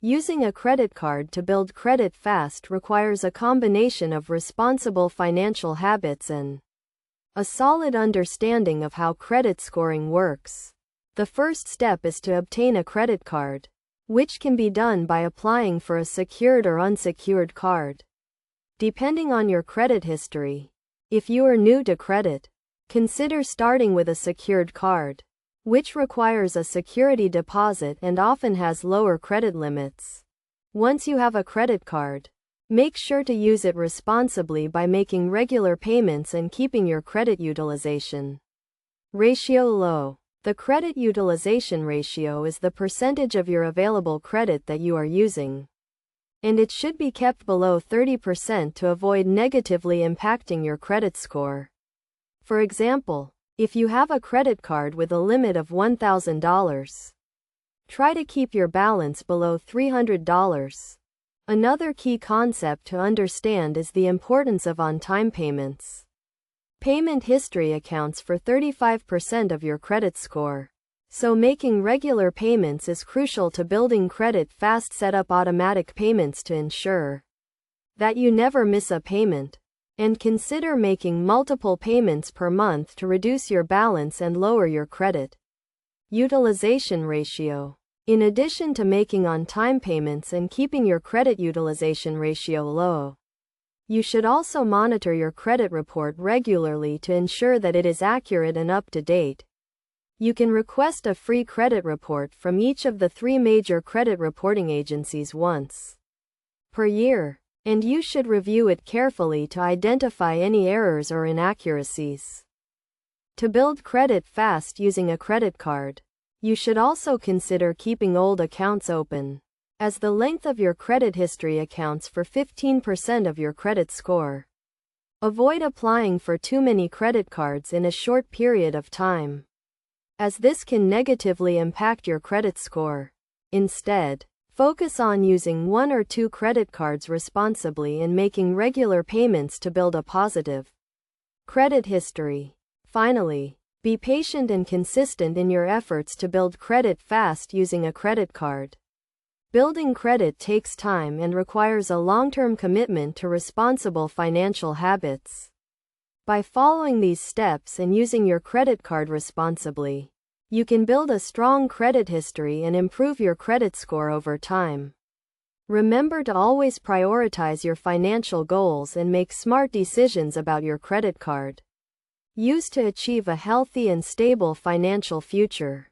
Using a credit card to build credit fast requires a combination of responsible financial habits and a solid understanding of how credit scoring works. The first step is to obtain a credit card, which can be done by applying for a secured or unsecured card, depending on your credit history. If you are new to credit, consider starting with a secured card, which requires a security deposit and often has lower credit limits. Once you have a credit card, make sure to use it responsibly by making regular payments and keeping your credit utilization ratio low. The credit utilization ratio is the percentage of your available credit that you are using, and it should be kept below 30% to avoid negatively impacting your credit score. For example, if you have a credit card with a limit of $1,000, try to keep your balance below $300. Another key concept to understand is the importance of on-time payments. Payment history accounts for 35% of your credit score, so making regular payments is crucial to building credit fast. Set up automatic payments to ensure that you never miss a payment, and consider making multiple payments per month to reduce your balance and lower your credit utilization ratio. In addition to making on-time payments and keeping your credit utilization ratio low, you should also monitor your credit report regularly to ensure that it is accurate and up to date. You can request a free credit report from each of the 3 major credit reporting agencies once per year, and you should review it carefully to identify any errors or inaccuracies. To build credit fast using a credit card, you should also consider keeping old accounts open, as the length of your credit history accounts for 15% of your credit score. Avoid applying for too many credit cards in a short period of time, as this can negatively impact your credit score. Instead, focus on using 1 or 2 credit cards responsibly and making regular payments to build a positive credit history. Finally, be patient and consistent in your efforts to build credit fast using a credit card. Building credit takes time and requires a long-term commitment to responsible financial habits. By following these steps and using your credit card responsibly, you can build a strong credit history and improve your credit score over time. Remember to always prioritize your financial goals and make smart decisions about your credit card use to achieve a healthy and stable financial future.